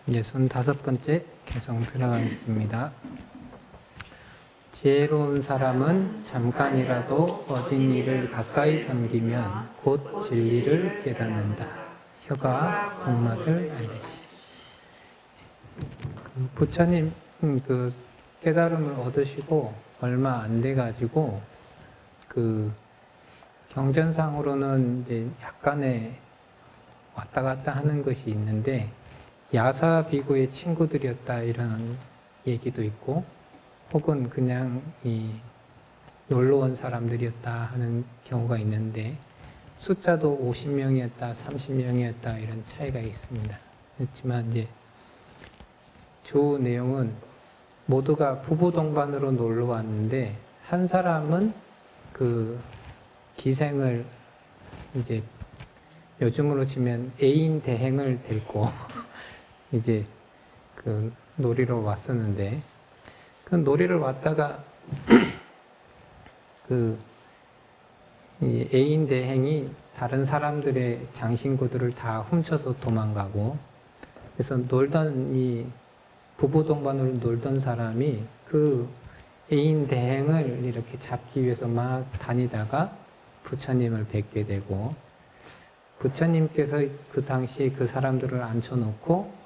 65번째 개성 들어가겠습니다. 지혜로운 사람은 잠깐이라도 얻은 일을 가까이 섬기면 곧 진리를 깨닫는다. 혀가 본맛을 알리시. 부처님 그 깨달음을 얻으시고 얼마 안 돼 가지고 그 경전상으로는 이제 약간의 왔다 갔다 하는 것이 있는데 야사 비구의 친구들이었다 이런 얘기도 있고 혹은 그냥 놀러 온 사람들이었다 하는 경우가 있는데 숫자도 50명이었다, 30명이었다 이런 차이가 있습니다. 그렇지만 이제 주 내용은 모두가 부부 동반으로 놀러 왔는데 한 사람은 그 기생을 이제 요즘으로 치면 애인 대행을 데리고 이제 그 놀이로 왔었는데 그 놀이를 왔다가 그 애인 대행이 다른 사람들의 장신구들을 다 훔쳐서 도망가고 그래서 놀던 이 부부 동반으로 놀던 사람이 그 애인 대행을 이렇게 잡기 위해서 막 다니다가 부처님을 뵙게 되고 부처님께서 그 당시 그 사람들을 앉혀놓고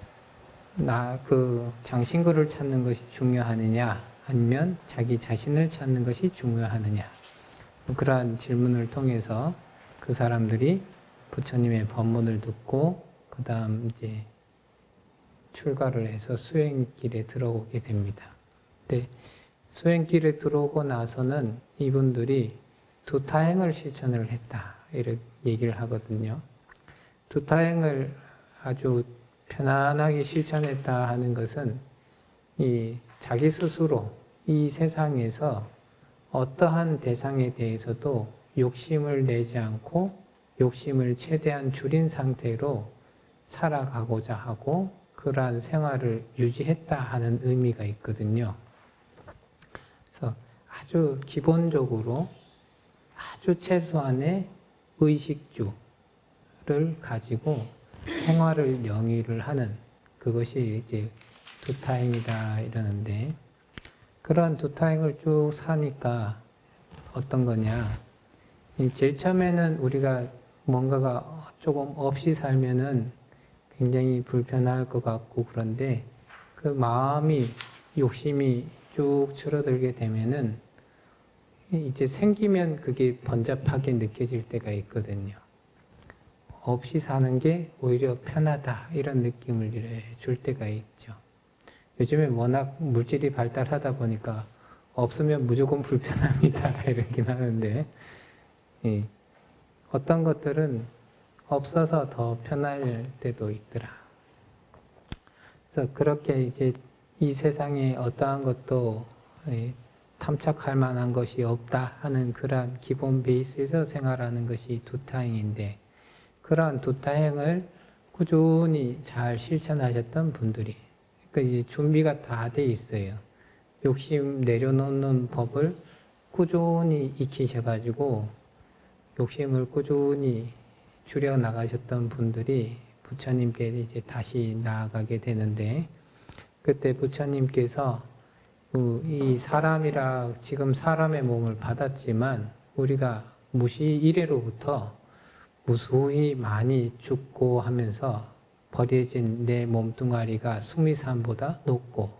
나 그 장신구를 찾는 것이 중요하느냐 아니면 자기 자신을 찾는 것이 중요하느냐 그러한 질문을 통해서 그 사람들이 부처님의 법문을 듣고 그 다음 이제 출가를 해서 수행길에 들어오게 됩니다. 근데 수행길에 들어오고 나서는 이분들이 두타행을 실천을 했다 이렇게 얘기를 하거든요. 두타행을 아주 편안하게 실천했다 하는 것은 이 자기 스스로 이 세상에서 어떠한 대상에 대해서도 욕심을 내지 않고 욕심을 최대한 줄인 상태로 살아가고자 하고 그러한 생활을 유지했다 하는 의미가 있거든요. 그래서 아주 기본적으로 아주 최소한의 의식주를 가지고 생활을 영위를 하는 그것이 이제 두타행이다 이러는데 그러한 두타행을 쭉 사니까 어떤 거냐 제일 처음에는 우리가 뭔가가 조금 없이 살면은 굉장히 불편할 것 같고 그런데 그 마음이 욕심이 쭉 줄어들게 되면은 이제 생기면 그게 번잡하게 느껴질 때가 있거든요. 없이 사는 게 오히려 편하다 이런 느낌을 줄 때가 있죠. 요즘에 워낙 물질이 발달하다 보니까 없으면 무조건 불편합니다 이러긴 하는데 어떤 것들은 없어서 더 편할 때도 있더라. 그래서 그렇게 이제 이 세상에 어떠한 것도 탐착할 만한 것이 없다 하는 그러한 기본 베이스에서 생활하는 것이 두타행인데 그러한 두타행을 꾸준히 잘 실천하셨던 분들이 그러니까 이제 준비가 다 돼 있어요. 욕심 내려놓는 법을 꾸준히 익히셔가지고 욕심을 꾸준히 줄여 나가셨던 분들이 부처님께 이제 다시 나아가게 되는데 그때 부처님께서 이 사람이라 지금 사람의 몸을 받았지만 우리가 무시 이래로부터 무수히 많이 죽고 하면서 버려진 내 몸뚱아리가 수미산보다 높고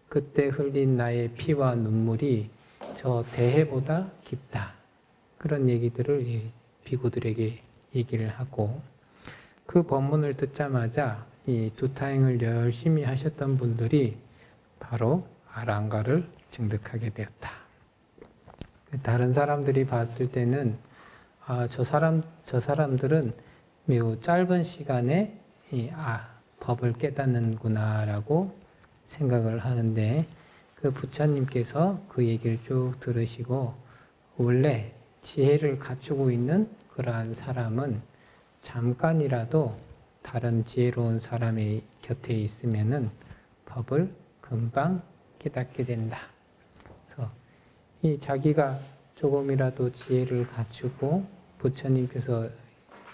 그때 흘린 나의 피와 눈물이 저 대해보다 깊다. 그런 얘기들을 비구들에게 얘기를 하고 그 법문을 듣자마자 이 두타행을 열심히 하셨던 분들이 바로 아랑가를 증득하게 되었다. 다른 사람들이 봤을 때는 저 사람들은 매우 짧은 시간에 법을 깨닫는구나 라고 생각을 하는데 그 부처님께서 그 얘기를 쭉 들으시고 원래 지혜를 갖추고 있는 그러한 사람은 잠깐이라도 다른 지혜로운 사람의 곁에 있으면은 법을 금방 깨닫게 된다. 그래서 이 자기가 조금이라도 지혜를 갖추고 부처님께서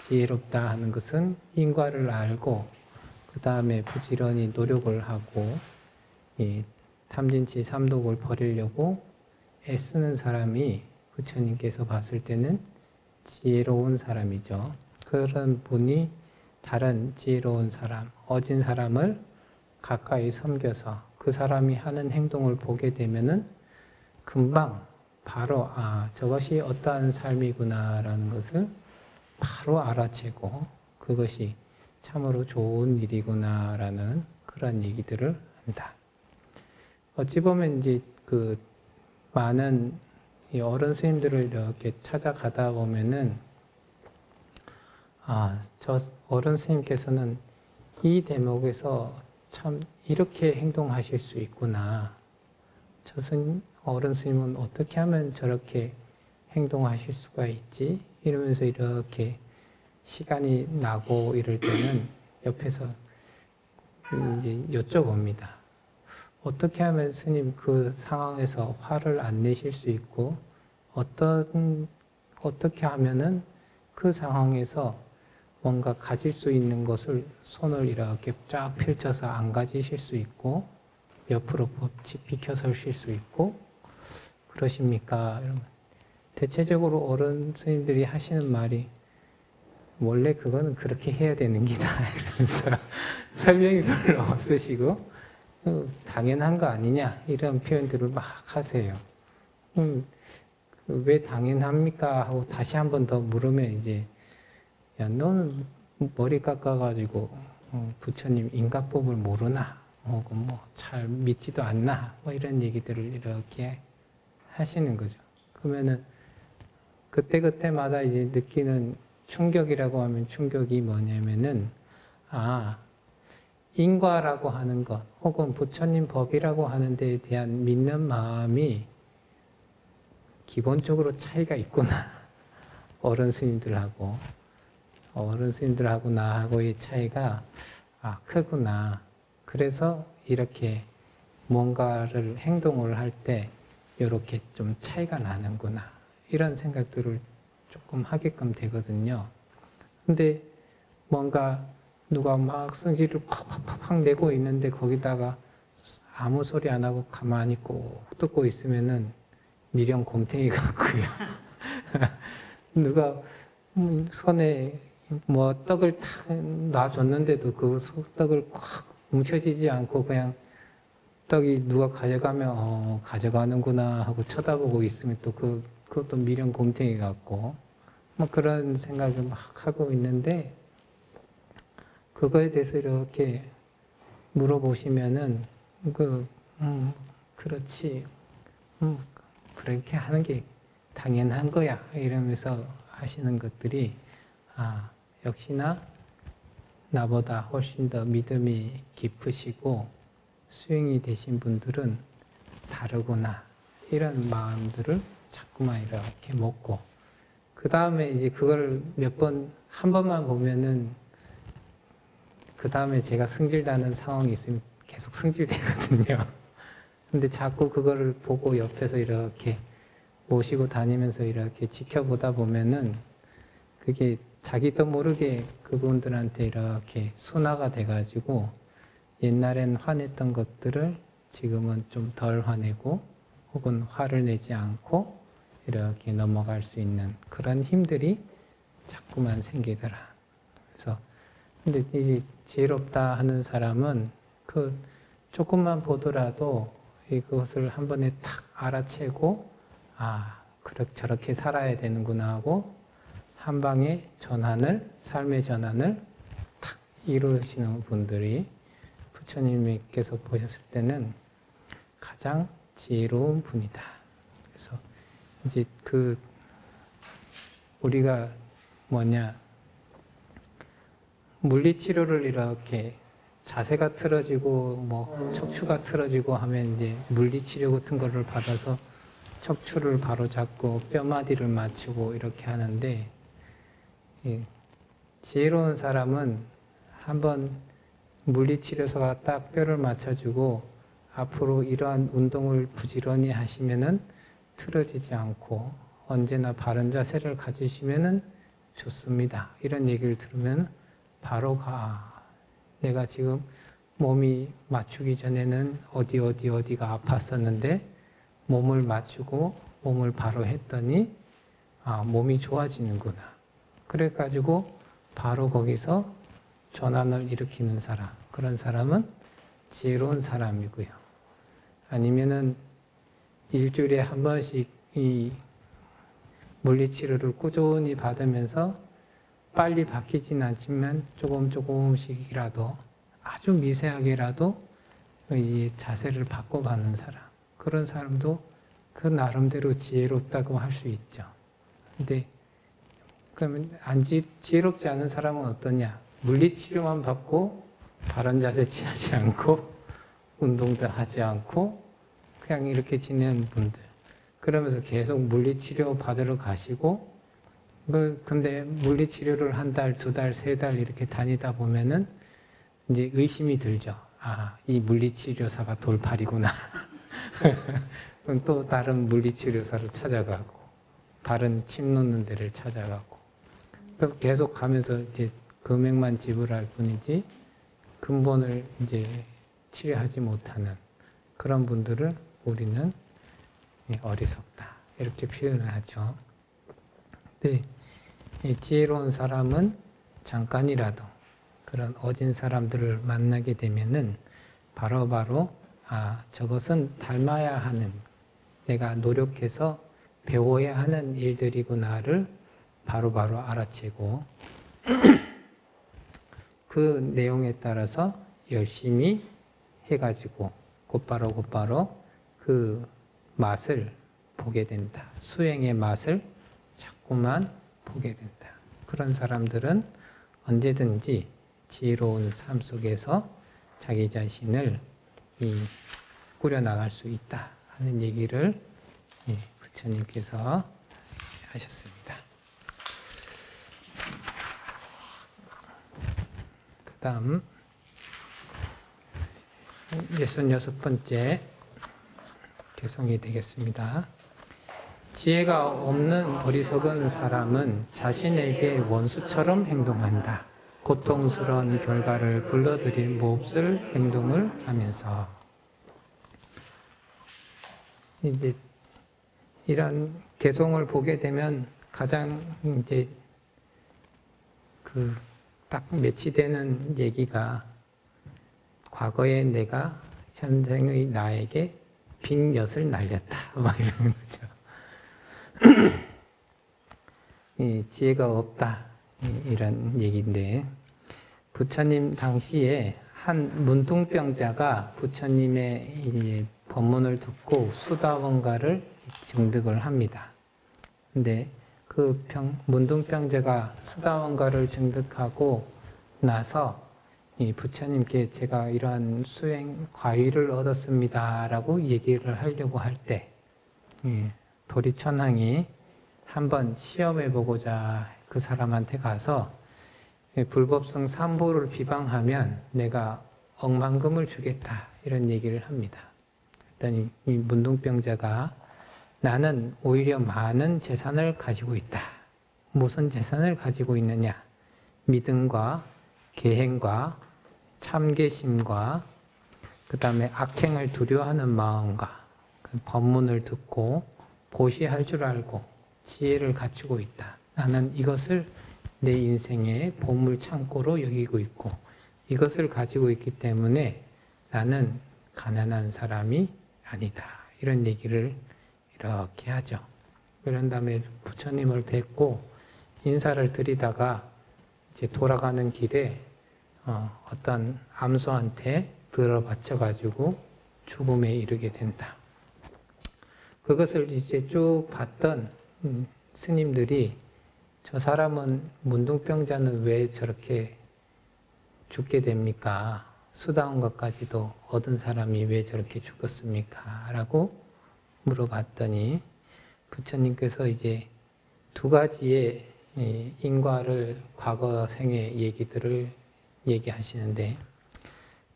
지혜롭다 하는 것은 인과를 알고 그 다음에 부지런히 노력을 하고 이 탐진치 삼독을 버리려고 애쓰는 사람이 부처님께서 봤을 때는 지혜로운 사람이죠. 그런 분이 다른 지혜로운 사람, 어진 사람을 가까이 섬겨서 그 사람이 하는 행동을 보게 되면은 금방 바로 저것이 어떠한 삶이구나라는 것을 바로 알아채고 그것이 참으로 좋은 일이구나라는 그런 얘기들을 한다. 어찌 보면 이제 그 많은 어른 스님들을 이렇게 찾아가다 보면은 저 어른 스님께서는 이 대목에서 참 이렇게 행동하실 수 있구나. 어른 스님은 어떻게 하면 저렇게 행동하실 수가 있지? 이러면서 이렇게 시간이 나고 이럴 때는 옆에서 이제 여쭤봅니다. 어떻게 하면 스님 그 상황에서 화를 안 내실 수 있고 어떻게 하면은 그 상황에서 뭔가 가질 수 있는 것을 손을 이렇게 쫙 펼쳐서 안 가지실 수 있고 옆으로 법칙 비켜서실 수 있고 그러십니까? 이러면 대체적으로 어른 스님들이 하시는 말이 원래 그거는 그렇게 해야 되는 기다 이러면서 설명이 별로 없으시고 당연한 거 아니냐 이런 표현들을 막 하세요. 왜 당연합니까? 하고 다시 한 번 더 물으면 이제 야 너는 머리 깎아가지고 부처님 인가법을 모르나? 혹은 뭐 잘 믿지도 않나? 뭐 이런 얘기들을 이렇게 하시는 거죠. 그러면은 그때마다 이제 느끼는 충격이라고 하면 충격이 뭐냐면은 인과라고 하는 것 혹은 부처님 법이라고 하는 데에 대한 믿는 마음이 기본적으로 차이가 있구나. 어른 스님들하고 나하고의 차이가 크구나. 그래서 이렇게 뭔가를 행동을 할 때 이렇게 좀 차이가 나는구나. 이런 생각들을 조금 하게끔 되거든요. 근데 뭔가 누가 막 성질을 팍팍팍 내고 있는데 거기다가 아무 소리 안 하고 가만히 꼭 듣고 있으면은 미련 곰탱이 같고요. 누가 손에 뭐 떡을 탁 놔줬는데도 그 떡을 꽉 움켜쥐지 않고 그냥 떡이 누가 가져가면 가져가는구나 하고 쳐다보고 있으면 또 그것도 미련 곰탱이 같고 뭐 그런 생각을 막 하고 있는데 그거에 대해서 이렇게 물어보시면은 그렇지 그렇게 하는 게 당연한 거야 이러면서 하시는 것들이 역시나 나보다 훨씬 더 믿음이 깊으시고 수행이 되신 분들은 다르구나 이런 마음들을 자꾸만 이렇게 먹고 그 다음에 이제 그걸 한 번만 보면은 그 다음에 제가 승질나는 상황이 있으면 계속 승질되거든요. 근데 자꾸 그거를 보고 옆에서 이렇게 모시고 다니면서 이렇게 지켜보다 보면은 그게 자기도 모르게 그분들한테 이렇게 순화가 돼가지고 옛날엔 화냈던 것들을 지금은 좀 덜 화내고 혹은 화를 내지 않고 이렇게 넘어갈 수 있는 그런 힘들이 자꾸만 생기더라. 그래서 근데 이제 지혜롭다 하는 사람은 그 조금만 보더라도 이것을 한 번에 탁 알아채고 저렇게 살아야 되는구나 하고 한 방에 삶의 전환을 탁 이루시는 분들이 부처님께서 보셨을 때는 가장 지혜로운 분이다. 그래서 이제 우리가 물리치료를 이렇게 자세가 틀어지고 뭐 척추가 틀어지고 하면 이제 물리치료 같은 거를 받아서 척추를 바로 잡고 뼈마디를 맞추고 이렇게 하는데 지혜로운 사람은 한번 물리치료사가 딱 뼈를 맞춰주고 앞으로 이러한 운동을 부지런히 하시면은 틀어지지 않고 언제나 바른 자세를 가지시면은 좋습니다. 이런 얘기를 들으면 바로 내가 지금 몸이 맞추기 전에는 어디가 아팠었는데 몸을 맞추고 몸을 바로 했더니 몸이 좋아지는구나. 그래가지고 바로 거기서 전환을 일으키는 사람, 그런 사람은 지혜로운 사람이고요. 아니면은 일주일에 한 번씩 이 물리치료를 꾸준히 받으면서 빨리 바뀌진 않지만 조금씩이라도 아주 미세하게라도 이 자세를 바꿔가는 사람, 그런 사람도 그 나름대로 지혜롭다고 할 수 있죠. 근데 그러면 지혜롭지 않은 사람은 어떠냐? 물리치료만 받고 바른 자세 취하지 않고 운동도 하지 않고 그냥 이렇게 지내는 분들, 그러면서 계속 물리치료 받으러 가시고, 근데 물리치료를 한 달, 두 달, 세 달 이렇게 다니다 보면은 이제 의심이 들죠. 이 물리치료사가 돌팔이구나. 그럼 또 다른 물리치료사를 찾아가고, 다른 침 놓는 데를 찾아가고, 계속 가면서 이제 금액만 지불할 뿐이지 근본을 이제 치료하지 못하는 그런 분들을 우리는 어리석다, 이렇게 표현을 하죠. 근데 지혜로운 사람은 잠깐이라도 그런 어진 사람들을 만나게 되면은 바로바로 저것은 닮아야 하는, 내가 노력해서 배워야 하는 일들이구나를 바로바로 알아채고 그 내용에 따라서 열심히 해가지고 곧바로 그 맛을 보게 된다. 수행의 맛을 자꾸만 보게 된다. 그런 사람들은 언제든지 지혜로운 삶 속에서 자기 자신을 꾸려나갈 수 있다 하는 얘기를 부처님께서 하셨습니다. 그 다음 66번째 개송이 되겠습니다. 지혜가 없는 어리석은 사람은 자신에게 원수처럼 행동한다. 고통스러운 결과를 불러들일 몹쓸 행동을 하면서, 이제 이런 개송을 보게 되면 가장 이제 딱 매치되는 얘기가 과거에 내가 현생의 나에게 빈엿을 날렸다, 막 이런 거죠. 지혜가 없다, 이런 얘기인데, 부처님 당시에 한 문둥병자가 부처님의 이제 법문을 듣고 수다원가를 증득을 합니다. 근데 그 문둥병자가 수다원가를 증득하고 나서 이 부처님께 제가 이러한 수행 과위를 얻었습니다 라고 얘기를 하려고 할 때 도리천왕이 한번 시험해보고자 그 사람한테 가서 불법성 3보를 비방하면 내가 억만금을 주겠다, 이런 얘기를 합니다. 그랬더니 이 문둥병자가 나는 오히려 많은 재산을 가지고 있다. 무슨 재산을 가지고 있느냐? 믿음과 계행과 참계심과 그 다음에 악행을 두려워하는 마음과 법문을 듣고 보시할 줄 알고 지혜를 갖추고 있다. 나는 이것을 내 인생의 보물 창고로 여기고 있고 이것을 가지고 있기 때문에 나는 가난한 사람이 아니다. 이런 얘기를 이렇게 하죠. 그런 다음에 부처님을 뵙고 인사를 드리다가 이제 돌아가는 길에 어떤 암소한테 들어받쳐가지고 죽음에 이르게 된다. 그것을 이제 쭉 봤던 스님들이 저 사람은 문둥병자는 왜 저렇게 죽게 됩니까? 수다운 것까지도 얻은 사람이 왜 저렇게 죽었습니까? 라고 물어봤더니 부처님께서 이제 두 가지의 인과를 과거 생의 얘기들을 얘기하시는데,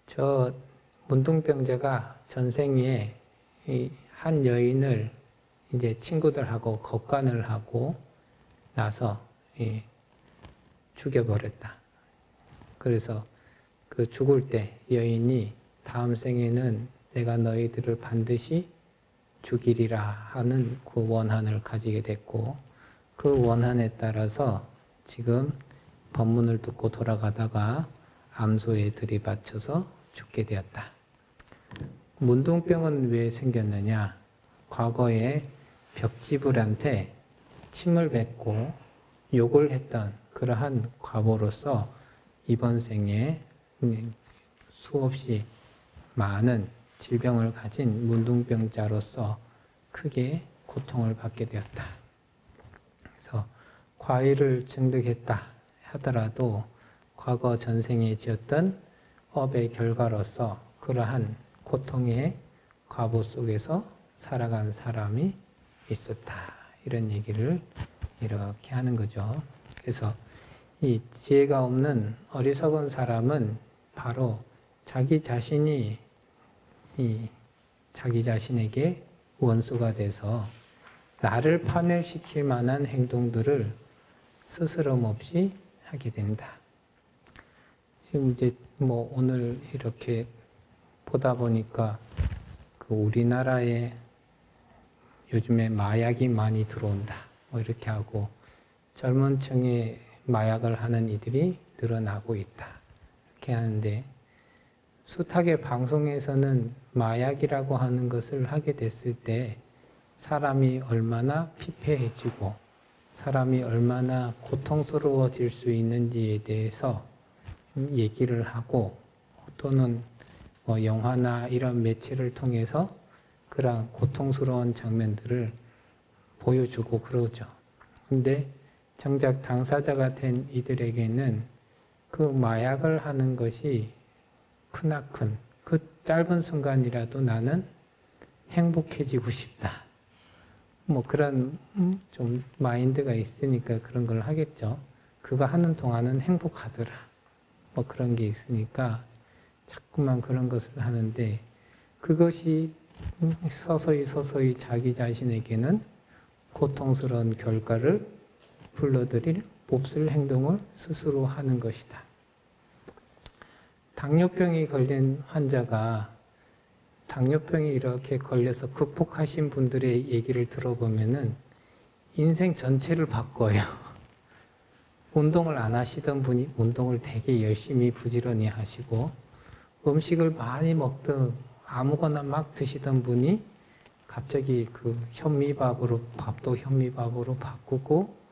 저 문둥병자가 전생에 한 여인을 이제 친구들하고 겁간을 하고 나서 죽여버렸다. 그래서 그 죽을 때 여인이 다음 생에는 내가 너희들을 반드시 죽이리라 하는 그 원한을 가지게 됐고, 그 원한에 따라서 지금 법문을 듣고 돌아가다가 암소에 들이받쳐서 죽게 되었다. 문둥병은 왜 생겼느냐? 과거에 벽지불한테 침을 뱉고 욕을 했던 그러한 과보로서 이번 생에 수없이 많은 질병을 가진 문둥병자로서 크게 고통을 받게 되었다. 그래서 과일을 증득했다 하더라도 과거 전생에 지었던 업의 결과로서 그러한 고통의 과보 속에서 살아간 사람이 있었다. 이런 얘기를 이렇게 하는 거죠. 그래서 이 지혜가 없는 어리석은 사람은 바로 자기 자신이 자기 자신에게 원수가 돼서 나를 파멸시킬 만한 행동들을 스스럼 없이 하게 된다. 지금 이제 뭐 오늘 이렇게 보다 보니까 그 우리나라에 요즘에 마약이 많이 들어온다. 뭐 이렇게 하고 젊은 층에 마약을 하는 이들이 늘어나고 있다. 이렇게 하는데 숱하게 방송에서는 마약이라고 하는 것을 하게 됐을 때 사람이 얼마나 피폐해지고 사람이 얼마나 고통스러워질 수 있는지에 대해서 얘기를 하고 또는 뭐 영화나 이런 매체를 통해서 그런 고통스러운 장면들을 보여주고 그러죠. 근데 정작 당사자가 된 이들에게는 그 마약을 하는 것이 크나큰 그 짧은 순간이라도 나는 행복해지고 싶다. 뭐 그런 좀 마인드가 있으니까 그런 걸 하겠죠. 그거 하는 동안은 행복하더라. 뭐 그런 게 있으니까 자꾸만 그런 것을 하는데 그것이 서서히 자기 자신에게는 고통스러운 결과를 불러들일 몹쓸 행동을 스스로 하는 것이다. 당뇨병이 걸린 환자가 당뇨병이 이렇게 걸려서 극복하신 분들의 얘기를 들어보면은 인생 전체를 바꿔요. 운동을 안 하시던 분이 운동을 되게 열심히 부지런히 하시고 음식을 많이 먹던 아무거나 막 드시던 분이 갑자기 그 현미밥으로 밥도 현미밥으로 바꾸고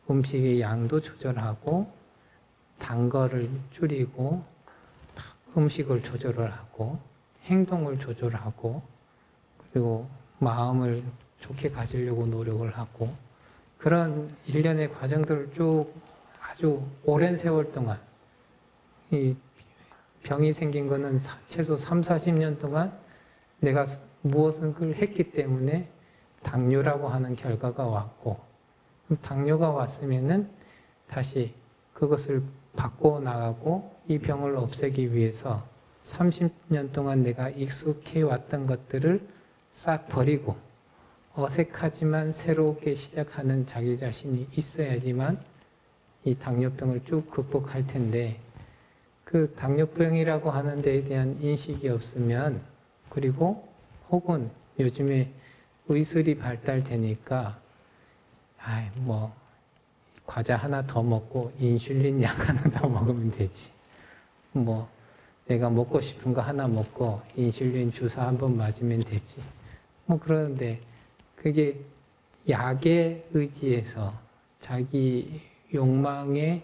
음식의 양도 조절하고 단 거를 줄이고 음식을 조절을 하고 행동을 조절하고 그리고 마음을 좋게 가지려고 노력을 하고 그런 일련의 과정들을 쭉 아주 오랜 세월 동안 이 병이 생긴 거는 최소 3, 40년 동안 내가 무엇을 했기 때문에 당뇨라고 하는 결과가 왔고 그럼 당뇨가 왔으면은 다시 그것을 바꿔나가고 이 병을 없애기 위해서 30년 동안 내가 익숙해 왔던 것들을 싹 버리고 어색하지만 새롭게 시작하는 자기 자신이 있어야지만 이 당뇨병을 쭉 극복할 텐데 그 당뇨병이라고 하는 데에 대한 인식이 없으면 그리고 혹은 요즘에 의술이 발달되니까 뭐 과자 하나 더 먹고 인슐린 약 하나 더 먹으면 되지. 뭐 내가 먹고 싶은 거 하나 먹고 인슐린 주사 한번 맞으면 되지. 뭐 그러는데 그게 약에 의지해서 자기 욕망의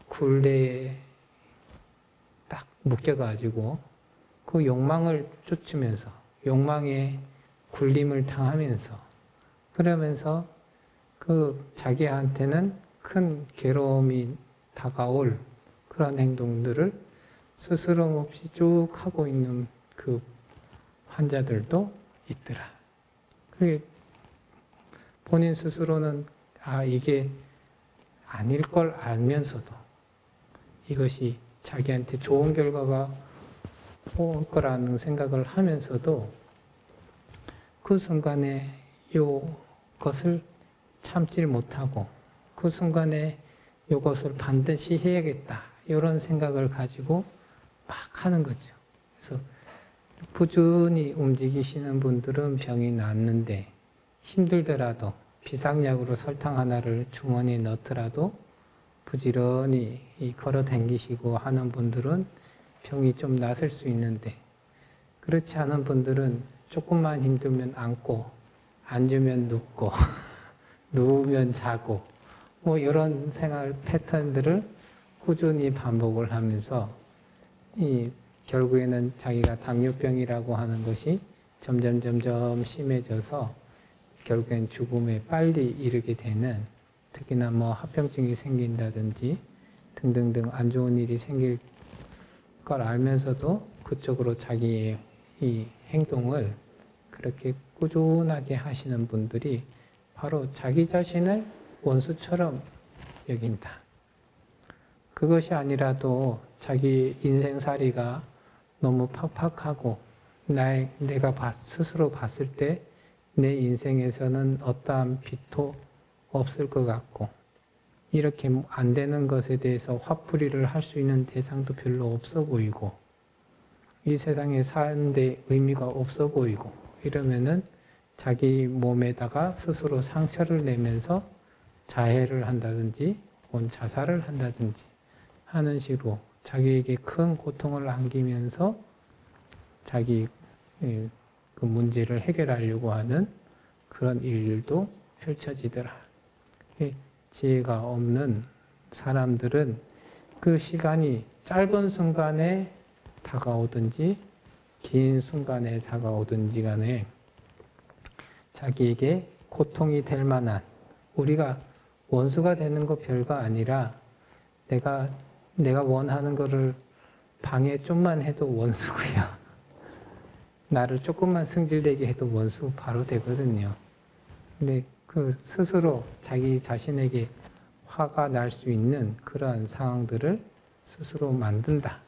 굴레에 딱 묶여가지고 그 욕망을 쫓으면서 욕망의 굴림을 당하면서 그러면서 그 자기한테는 큰 괴로움이 다가올 그런 행동들을 스스럼 없이 쭉 하고 있는 그 환자들도 있더라. 그게 본인 스스로는 이게 아닐 걸 알면서도 이것이 자기한테 좋은 결과가 올 거라는 생각을 하면서도 그 순간에 이것을 참질 못하고 그 순간에 이것을 반드시 해야겠다 이런 생각을 가지고 막 하는 거죠. 그래서 꾸준히 움직이시는 분들은 병이 낫는데 힘들더라도 비상약으로 설탕 하나를 주머니에 넣더라도 부지런히 걸어 다니시고 하는 분들은 병이 좀 낫을 수 있는데, 그렇지 않은 분들은 조금만 힘들면 앉고, 앉으면 눕고, 누우면 자고, 뭐 이런 생활 패턴들을 꾸준히 반복을 하면서 결국에는 자기가 당뇨병이라고 하는 것이 점점 심해져서 결국엔 죽음에 빨리 이르게 되는, 특히나 뭐 합병증이 생긴다든지 등등등 안 좋은 일이 생길 걸 알면서도 그쪽으로 자기의 이 행동을 그렇게 꾸준하게 하시는 분들이 바로 자기 자신을 원수처럼 여긴다. 그것이 아니라도 자기 인생살이가 너무 팍팍하고 내가 스스로 봤을 때 내 인생에서는 어떠한 빛도 없을 것 같고, 이렇게 안 되는 것에 대해서 화풀이를 할 수 있는 대상도 별로 없어 보이고, 이 세상에 사는데 의미가 없어 보이고, 이러면은 자기 몸에다가 스스로 상처를 내면서 자해를 한다든지 혹은 자살을 한다든지 하는 식으로 자기에게 큰 고통을 안기면서 자기 그 문제를 해결하려고 하는 그런 일들도 펼쳐지더라. 지혜가 없는 사람들은 그 시간이 짧은 순간에 다가오든지 긴 순간에 다가오든지 간에 자기에게 고통이 될 만한, 우리가 원수가 되는 거 별거 아니라 내가 원하는 거를 방해 좀만 해도 원수고요. 나를 조금만 승질내게 해도 원수 바로 되거든요. 근데 그 스스로 자기 자신에게 화가 날 수 있는 그러한 상황들을 스스로 만든다.